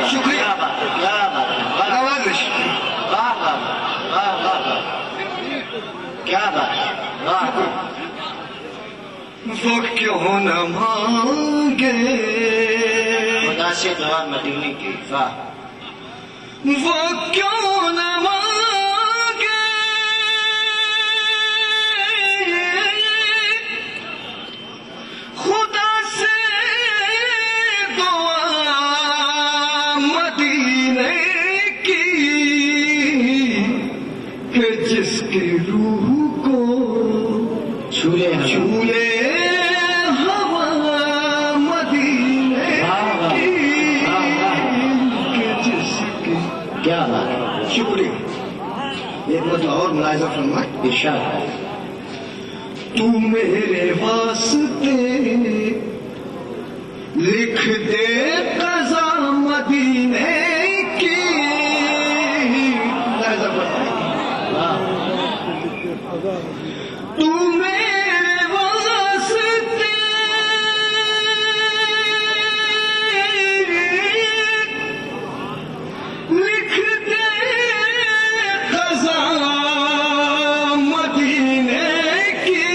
شکریہ نوازش کیا بات وہ کیوں نہ مانگے خدا سے دعا مدینے کی واہ وہ کیوں نہ مانگے خدا سے دعا مدینے کی کہ جس کی روح کو چھولے ہوا مدینے کی کہ جس کی کیا بات شکریہ ایک مطلب اور ملاحظہ فرمائے ارشاد تو میرے واسطے لکھ دے قضا مدینے کی ملاحظہ فرمائے تو میرے واسطے لکھ دے قضا مدینے کی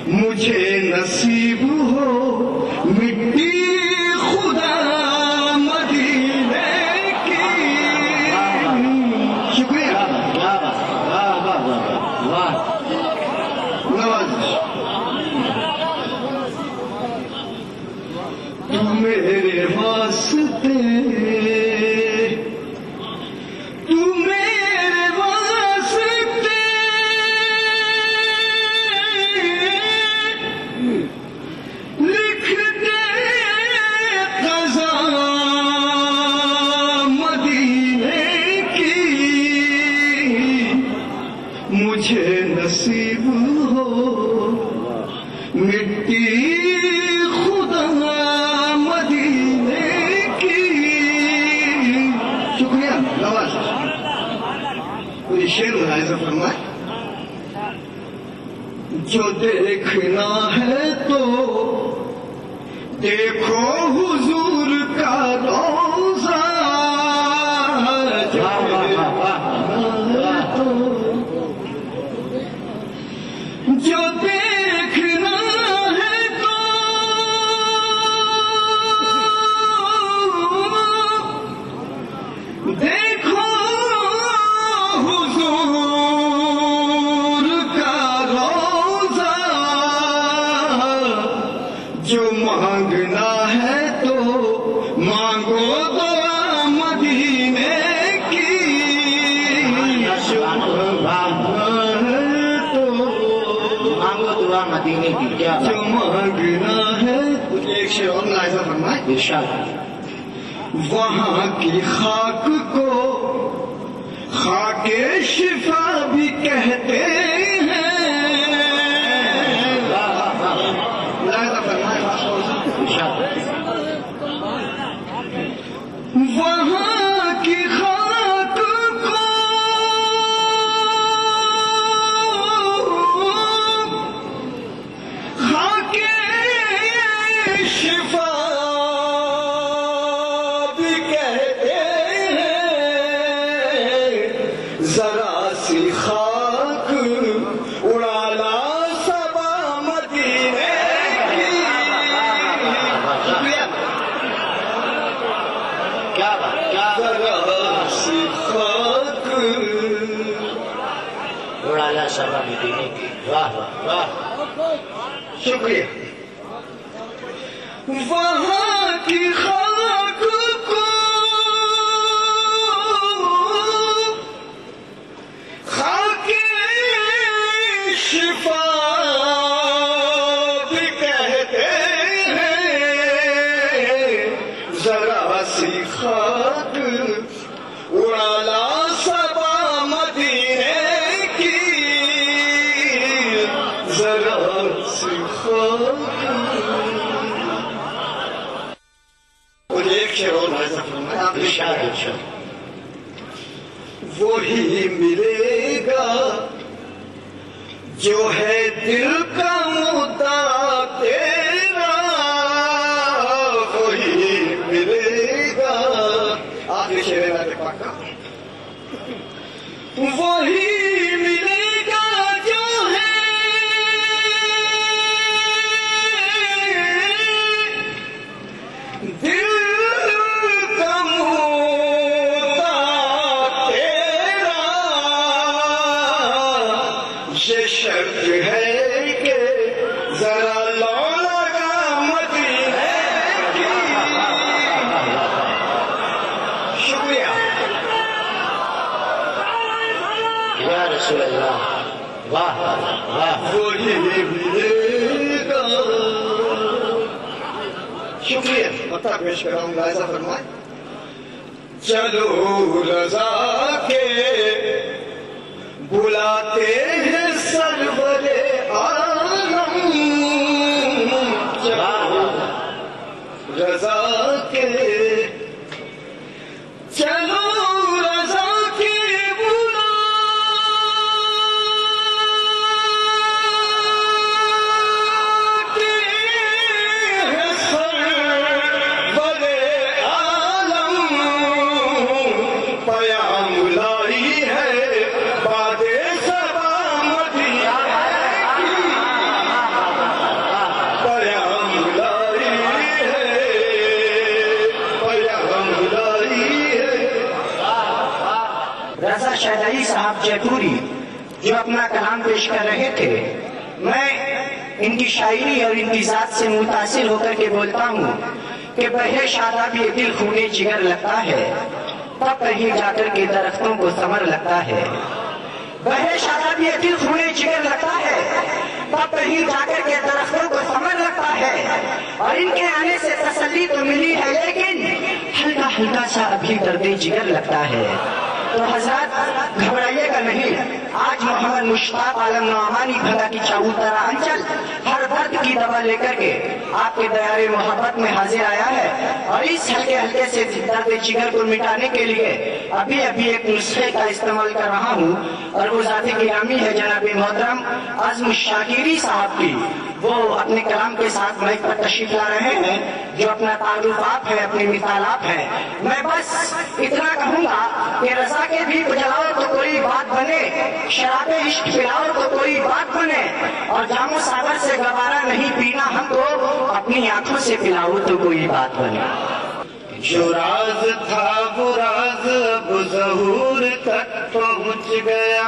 مجھے نصیب ہو مٹی خدا مدینے کی شکریہ نوازش تو میرے واسطے تو میرے واسطے لکھ دے قضا مدینے کی مجھے نصیب ہو مٹی خدا مدینے کی شکریہ نواز کوئی شعر ملاحظہ فرمائے جو دیکھنا ہے تو دیکھو حضور کا روزہ جو دیکھنا ہے تو دیکھو حضور کا روزہ جو مانگنا ہے تو مانگو دعا مدینے کی مدینے کی کیا جو مانگنا ہے مجھے ایک شعر اور ملاحظہ فرمائے ارشاد وہاں کی خاک کو خاک شفا بھی کہتے ہیں ملاحظہ فرمائے ارشاد وہاں کی خاک کو خاک شفا بھی کہتے ہیں ذرا سی خاک اڑا لا صبا مدینے کی شکریہ کیا بات کیا ذرا سی خاک اڑالا سبا مدینے کی واہ واہ واہ شکریہ وہاں کی خاک کو خاک شفا بھی کہتے ہیں ذرا سی خاک اڑالا صبا مدینے کی ذرا سی خاک اور ایک شعر اور ملاحظہ فرمائے آپ نے ارشاد ارشاد وہی ملے گا جو ہے دل کا مدعا تیرا آخری شعر ہے نعت پاک کا. وہی ملے گا جو ہے دل کا موتا تیرا، یہ شرط ہے کہ ذرا لولا کا مدینے کی. شکریہ. یا رسول اللہ، واہ واہ. وہی ملے گا. شکریہ. مطلب پیش کر رہا ہوں، لائزہ فرمائیں. چلو رضا کے بلاتے ہیں سرور عالم، چلو رضا کے، چلو رضا کے رضا شہدائی صاحب جے پوری جو اپنا کلام پیش کر رہے تھے، میں ان کی شاعری اور ان کی ذات سے متاثر ہو کر کے بولتا ہوں کہ بہے شاداب یہ دل خونے جگر لگتا ہے، تب کہیں جا کر کے درختوں کو ثمر لگتا ہے. بہے شاداب یہ دل خونے جگر لگتا ہے، تب کہیں جا کر کے درختوں کو ثمر لگتا ہے. اور ان کے آنے سے تسلی تو ملی ہے، لیکن ہلکا ہلکا سا ابھی درد جگر لگتا ہے. تو حضرات گھبرائیے گا نہیں، آج محمد مشتاق عالم نعمانی بھلا کی چابوترا انچل ہر درد کی دوا لے کر کے آپ کے دیار محبت میں حاضر آیا ہے، اور اس ہلکے ہلکے سے درد جگر کو مٹانے کے لیے ابھی ایک نسخے کا استعمال کر رہا ہوں، اور وہ ذات گرامی ہے جناب محترم عزم الشاکری صاحب کی. وہ اپنے کلام کے ساتھ مائک پر تشریف لا رہے ہیں، جو اپنا تعارفات ہے، اپنے مثالات ہیں. میں بس اتنا کہوں گا کہ رضا کے بھی جلاؤ تو کوئی بات بنے، شراب عشق پلاؤ تو کوئی بات بنے، اور جام و ساغر سے گوارا نہیں پینا ہم کو، اپنی آنکھوں سے پلاؤ تو کوئی بات بنے. جو راز تھا وہ راز اب ظہور تک پہنچ گیا.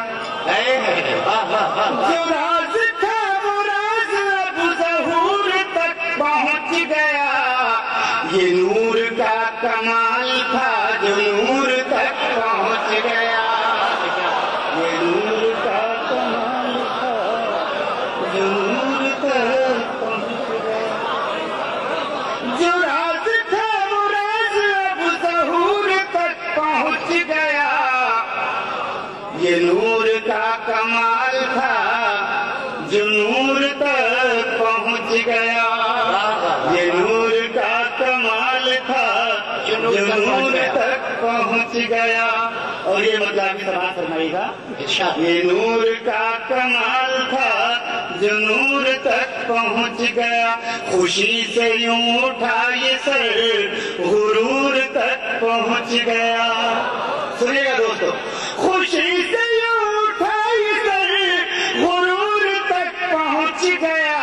جو راز تھا وہ راز اب ظہور تک پہنچ گیا. یہ نور کا کمال تھا جو نور تک پہنچ گیا. یہ نور کا کمال تھا جو نور تک پہنچ گیا. جو راز تھا وہ راز اب ظہور تک پہنچ گیا. یہ نور کا کمال تھا جو نور تک پہنچ گیا. یہ نور کا کمال تھا جو نور تک پہنچ گیا. اور یہ مطلب سماعت فرمائیے گا. یہ نور کا کمال تھا جو نور تک پہنچ گیا. خوشی سے یوں اٹھا یہ سر غرور تک پہنچ گیا. سنیے گا دوستو. خوشی سے یوں اٹھا یہ سر غرور تک پہنچ گیا.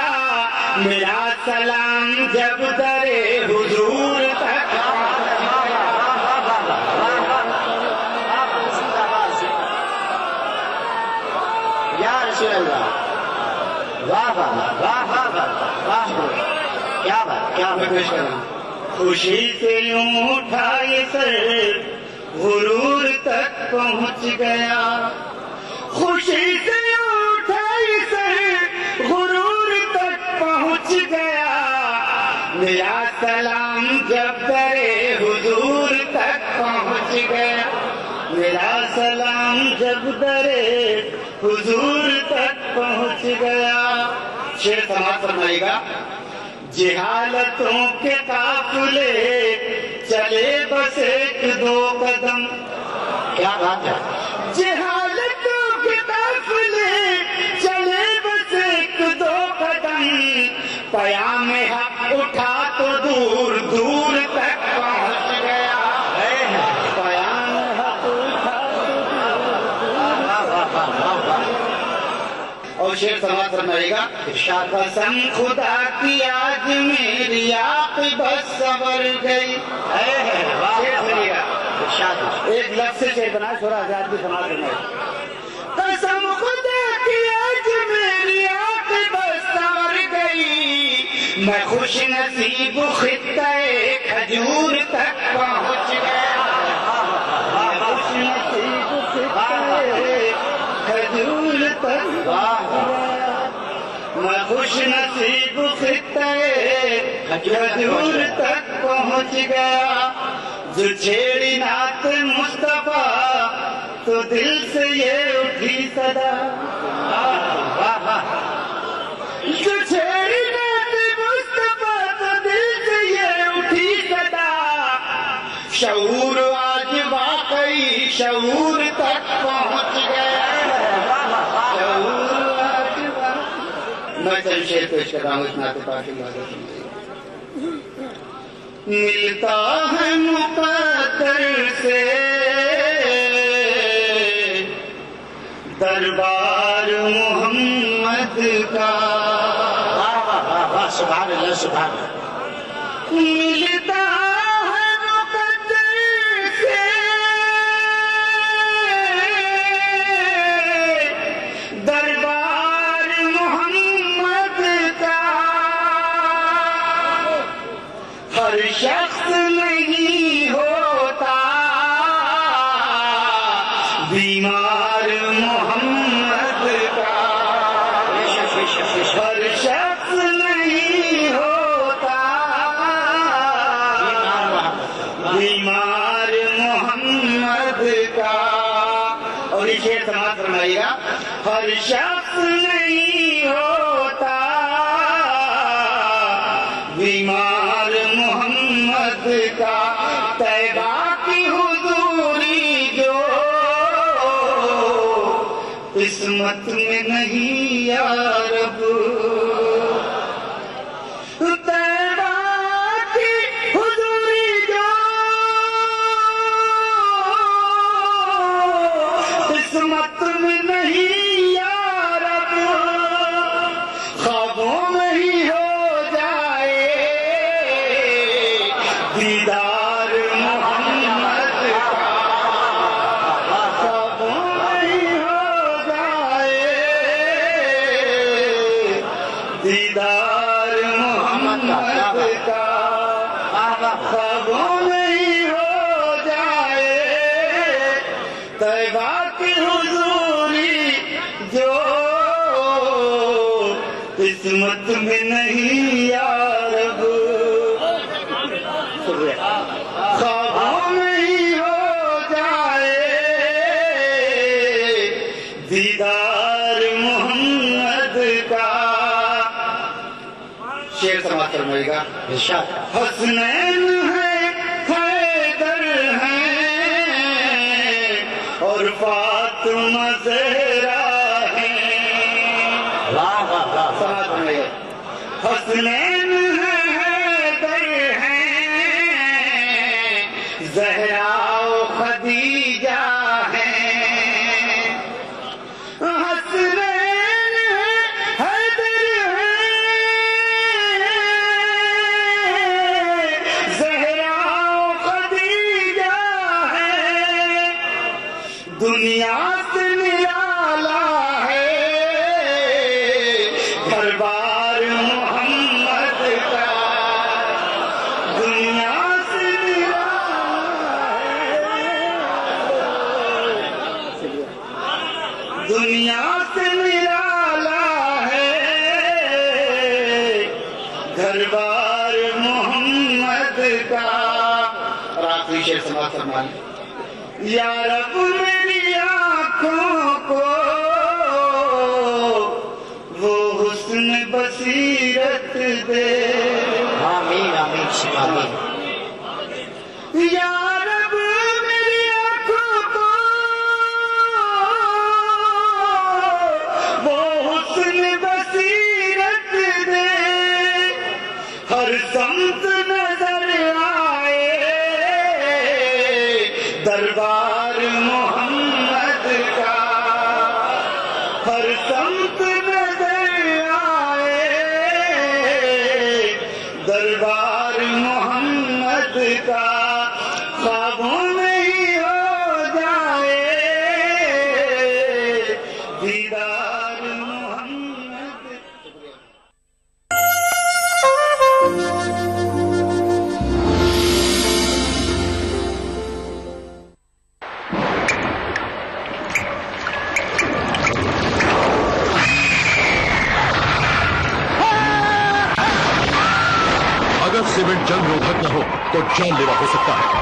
میرا سلام جب درے حضور تک یا رسول اللہ، واہ واہ واہ واہ واہ واہ، کیا بات کیا بات. خوشی سے یوں اٹھا یہ سر غرور تک پہنچ گیا. خوشی سے یوں اٹھا یہ سر غرور تک پہنچ گیا. میرا سلام جب درے حضور تک پہنچ گیا. میرا سلام جب درے حضور تک پہنچ گیا. شعر سماعت فرمائیے گا. جہالتوں کے قافلے چلے بس ایک دو قدم. کیا بات ہے. جہالتوں کے قافلے چلے بس ایک دو قدم. پیام حق اٹھا تو دور دور تک پہنچ گیا. اور شعر سماعت فرمائے گا قسم خدا کی آج میری عاقبت سنور گئی شعر سنیے گا ایک لفظ سے شعر بنا شورا حضرات کی سماعت فرمائے قسم خدا کی آج میری عاقبت سنور گئی میں خوش نصیب خطہ کھجور تک پہنچ گیا خوش نصیب خطہ کھجور تک میں خوش نصیب خطہ کھجور تک پہنچ گیا جو چھیڑی نعت مصطفیٰ تو دل سے یہ اٹھی صدا جو چھیڑی نعت مصطفیٰ تو دل سے یہ اٹھی صدا شعور آج واقعی شعور تک پہنچ گیا میں چند شعر پیش کر رہا ہوں اس نعت پاک کی بات سنیے ملتا ہے مقدر سے دربار محمد کا سبحان اللہ سبحان اللہ ملتا ہے مقدر سے دربار محمد کا ہر شخص نہیں ہوتا بیمار محمد کا ہر شخص نہیں ہوتا بیمار محمد کا اور یہ شعر سماعت فرمائیے گا ہر شخص نہیں ہوتا بیمار محمد کا طیبہ کی حضوری جو قسمت میں نہیں یا رب طیبہ کی حضوری جو قسمت میں نہیں یا رب خوابوں میں ہی ہو جائے دیدار محمد کا خوابوں میں ہی ہو جائے دیدار محمد کا خوابوں میں ہی ہو جائے طیبہ کی حضوری جو قسمت میں نہیں یا رب خوابوں میں ہی ہو جائے دیدار محمد کا شعر سماعت فرمائیے گا حسنین ہے حیدر ہیں اور فاطمہ زہرا ہیں سماعت فرمائیے حسنین ہے حیدر ہیں زہرا و خدیجہ ہیں حسنین ہے حیدر ہیں زہرا و خدیجہ ہیں دنیا سے نرالا ہے گھر بار محمد کا دنیا سے دنیا سے نرالا ہے گھر بار محمد کا اور آخری شعر سماعت فرمائیں یا رب میری آنکھوں کو وہ حسن بصیرت دے آمین آمین آمین یا رب میری آنکھوں کو وہ حسن بصیرت دے ہر سمت نظر آئے دربار محمد کا ہر سمت نظر دیدار محمد کا خوابوں میں ہی ہو جائے دیدار محمد. اگر سیمنٹ جنگ رودھک نہ ہو تو جان لیوا ہو سکتا ہے.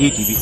ETV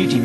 ETV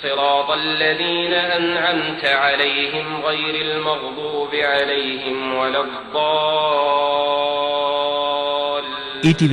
صراط الذين أنعمت عليهم غير المغضوب عليهم ولا الضالين. ETV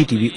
ETV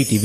ETV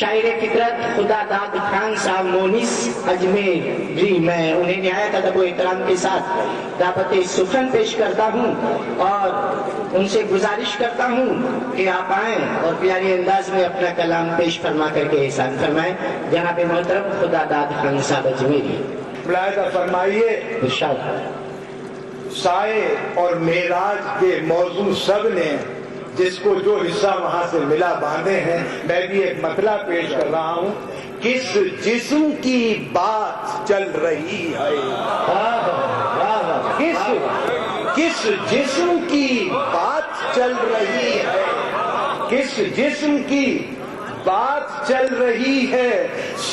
شاعر فطرت خدا داد خان صاحب مونس اجمیر جی، میں انہیں نہایت ادب و احترام کے ساتھ دعوت سخن پیش کرتا ہوں اور ان سے گزارش کرتا ہوں کہ آپ آئیں اور پیارے انداز میں اپنا کلام پیش فرما کر کے احسان فرمائیں. جناب محترم خدا داد خان صاحب اجمیری ملاحظہ فرمائیے. ارشاد. سائے اور معراج کے موضوع سب نے جس کو جو حصہ وہاں سے ملا باندھے ہیں. میں بھی ایک مطلع پیش کر رہا ہوں. کس جسم کی بات چل رہی ہے؟ کس جسم کی بات چل رہی ہے؟ کس جسم کی بات چل رہی ہے؟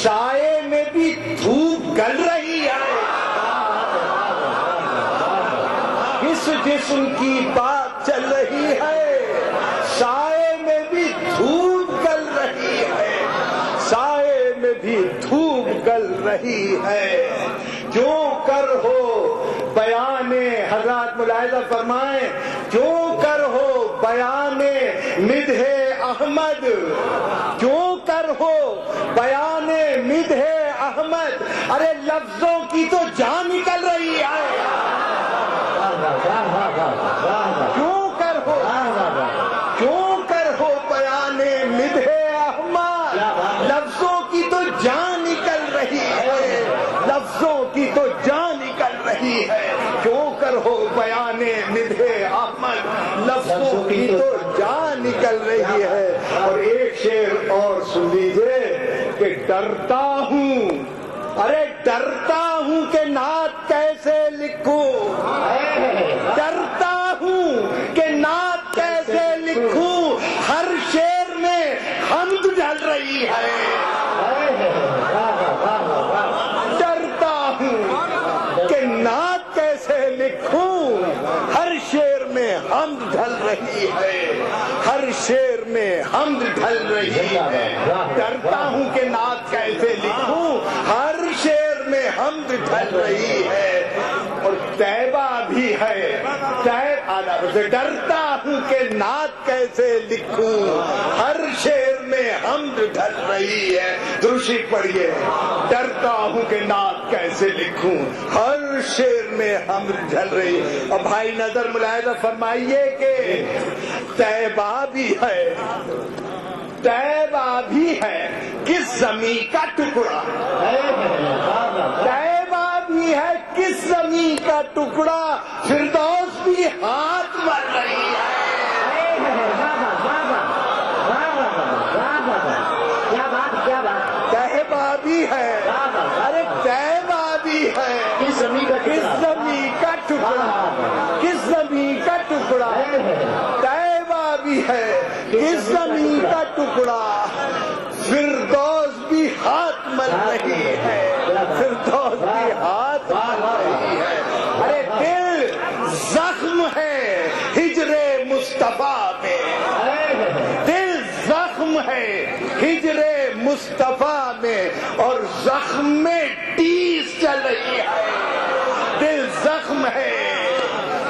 سائے میں بھی دھوپ گل رہی ہے. کس جسم کی بات چل رہی ہے؟ سائے میں بھی دھوپ گل رہی ہے. سائے میں بھی دھوپ گل رہی ہے. جو کر ہو بیان حضرات ملاحظہ فرمائیں. جو کر ہو بیان مدح احمد. جو کر ہو بیان مدح احمد. ارے لفظوں کی تو جان نکل رہی ہے. کیوں کر ہو بیان مدح احمد. لفظوں کی تو جان نکل رہی ہے. لفظوں کی تو جان نکل رہی ہے. کیوں کر ہو بیان مدح احمد. لفظوں کی تو جان نکل رہی ہے. اور ایک شعر اور سن لیجیے کہ ڈرتا ہوں. ارے ڈرتا ہوں کہ نعت کیسے لکھوں. ڈرتا ہوں کہ نعت کیسے لکھوں. ہر شعر میں حمد ڈل رہی ہے. ڈرتا ہوں کہ نعت کیسے لکھوں. ہر شعر میں حمد ڈھل رہی ہے. ہر شعر میں حمد ڈھل رہی ہے. ڈرتا ہوں کہ نعت کیسے لکھوں. ہر شعر میں حمد ڈھل رہی ہے. اور طیبہ بھی ہے. ڈرتا ہوں کہ نعت کیسے لکھوں. ہر شعر میں حمد ڈھل رہی ہے. درشی پڑھیے. ڈرتا ہوں کہ نعت کیسے لکھوں. ہر شعر میں حمد ڈھل رہی ہے. اور بھائی نظر ملاحظہ فرمائیے کہ طیبہ بھی ہے. طیبہ بھی ہے کس زمین کا ٹکڑا. طیبہ بھی ہے کس زمین کا ٹکڑا. فردوس بھی ہاتھ مر رہی ہے. طیبہ بھی ہے. ارے طیبہ بھی ہے کس زمین کا ٹکڑا. کس زمین کا ٹکڑا. طیبہ بھی ہے کس زمین کا ٹکڑا. فردوس بھی ہاتھ مل رہی ہے. فردوس بھی ہاتھ مل رہی ہے. ارے دل زخم ہے ہجر مصطفیٰ میں. دل زخم ہے ہجر مصطفیٰ میں. اور زخم میں ٹیس چل رہی ہے. دل زخم ہے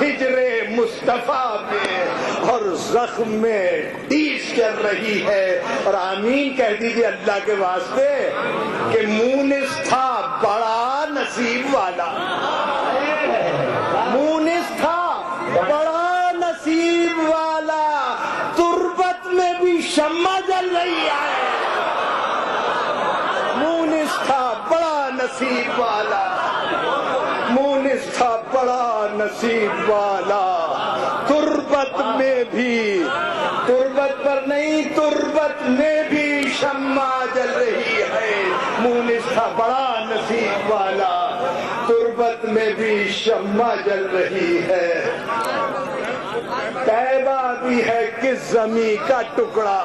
ہجر مصطفیٰ میں اور زخم میں ٹیس چل رہی ہے. اور آمین کہہ دیجیے اللہ کے واسطے کہ مونس تھا بڑا نصیب والا. مونس تھا بڑا نصیب والا. تربت میں بھی شمع جل رہی ہے. مونس تھا بڑا نصیب والا. مونس تھا بڑا نصیب والا. تربت میں بھی تربت پر نہیں تربت میں بھی شمع جل رہی ہے. مونس تھا بڑا نصیب والا. تربت میں بھی شمع جل رہی ہے. طیبہ بھی ہے کس زمین کا ٹکڑا.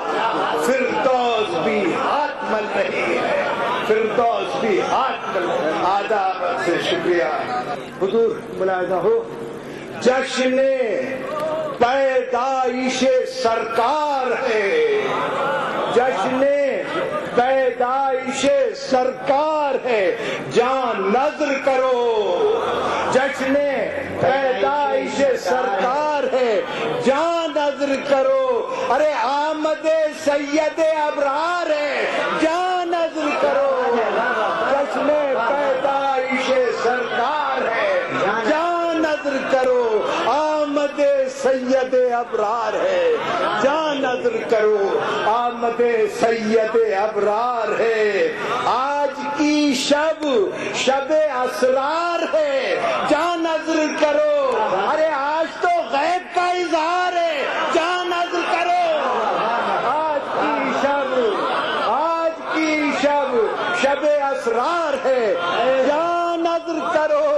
فردوس بھی ہاتھ مل رہی ہے. فردوس بھی ہاتھ مل رہی ہے. آداب سے شکریہ. حضور ملاحظہ ہو جشن پیدائش سرکار ہے. جشن پیدائش سرکار ہے. جان نظر کرو. جشن پیدائش سرکار ہے. جان نظر کرو. ارے آمد سید ابرار ہے، جان نظر کرو، جشن پیدائش سرکار ہے، جان نظر کرو، آمد سید ابرار ہے، جان نظر کرو، آمد سید ابرار ہے، آج کی شب شب اسرار ہے، جان نظر کرو، ارے آج تو غیب کا اظہار ہے، جان نظر کرو، آج کی شب شب اسرار ہے، جان نظر کرو،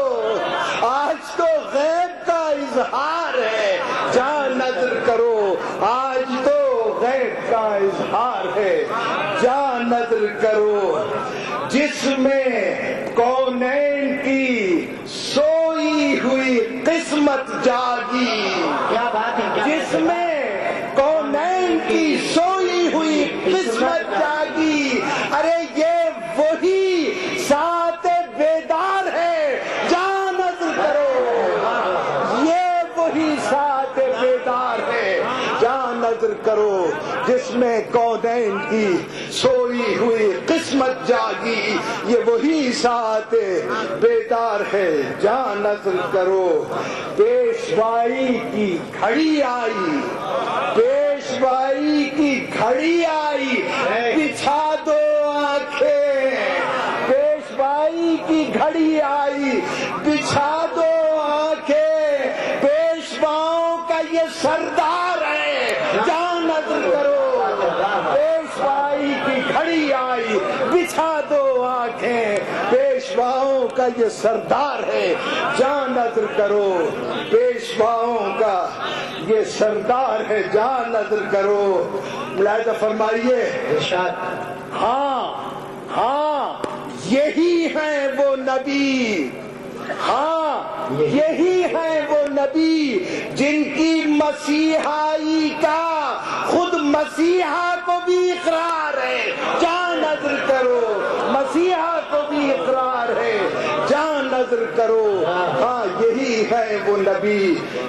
آج تو غیب کا اظہار ہے، جان نظر کرو، آج تو غیب کا اظہار ہے، جان نظر کرو، جس میں کونین کی سوئی ہوئی قسمت جاگی، کیا بات ہے، جس میں کونین کی سوئی ہوئی قسمت جاگی، ارے یہ وہی ساتھ بیدار ہے، جان نظر کرو، یہ وہی ساتھ بیدار ہے، جان نظر کرو، جس میں کونین کی سوئی ہوئی قسمت جاگی، یہ وہی ساتھ بیدار ہے، جان نظر کرو، پیشوائی کی گھڑی آئی، پیشوائی کی گھڑی آئی، بچھا دو آنکھیں، پیشوائی کی گھڑی آئی، بچھا دو آنکھیں، پیشواؤں کا یہ سردار ہے، جان نظر کرو، پیشوائی کی گھڑی آئی، بچھا دو آنکھیں، پیشواؤں کا یہ سردار ہے، جان نظر کرو، پیشواؤں کا یہ سردار ہے، جان نظر کرو، ملاحظہ فرمائیے، ہاں یہی ہیں وہ نبی، ہاں یہی ہیں وہ نبی جن کی مسیحائی کا خود مسیحا کو بھی اقرار ہے، جان نظر کرو، مسیحا کو بھی اقرار ہے، جان نظر کرو، ہاں یہی ہے وہ نبی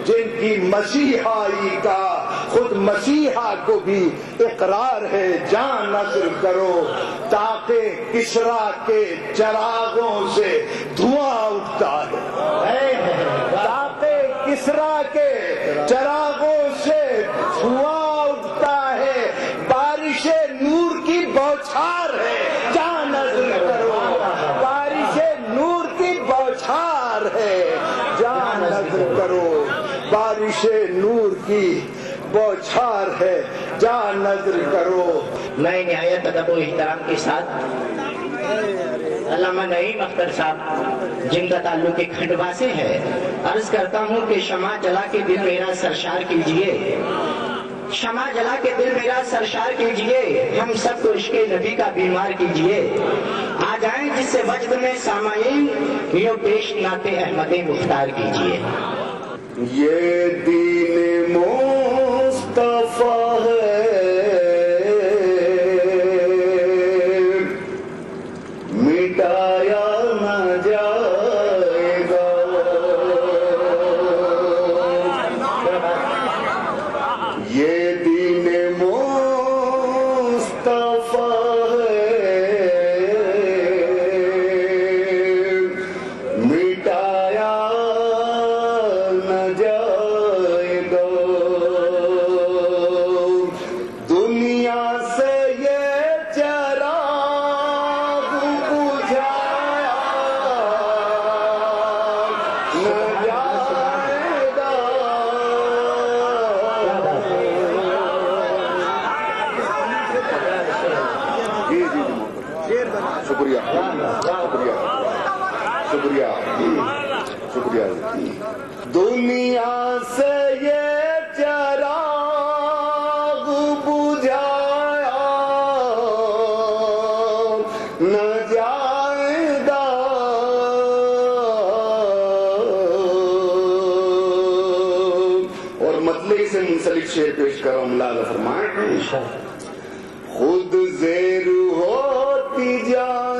جن کی مسیحائی کا خود مسیحا کو بھی اقرار ہے، جان نظر کرو، تاکہ کسریٰ کے چراغوں سے دھواں اٹھتا ہے، تاکہ کسریٰ کے چراغوں سے دھواں اٹھتا ہے، بارش نور کی بوچھار ہے، جان نظر کرو، بارش نور کی بوچھار ہے، جان نظر کرو، بارش نور کی بوچھار ہے، جان نظر کرو۔ میں نہایت ادب و احترام کے ساتھ علامہ نعیم اختر صاحب جن کا تعلق کھنڈوا سے ہے عرض کرتا ہوں کہ شمع جلا کے دل میرا سرشار کیجئے، شمع جلا کے دل میرا سرشار کیجئے، ہم سب کو عشق نبی کا بیمار کیجئے، آ جائیں جس سے وجد میں سامعین یوں پیش نعت احمد مختار کیجئے۔ یہ دین مصطفیٰ ہے، مٹایا نہ جائے گا، یہ دین مصطفیٰ ہے، مٹایا نہ جائے گا، دنیا سے یہ چراغ بجھایا نہ جائے گا، شکریہ شکریہ شکریہ شکریہ، دنیا سے یہ چراغ بجھایا نہ جائے گا، اور مطلع سے منسلک شعر پیش کر رہا ہوں، ملاحظہ فرمائیں، خود زیر ہوتی جائے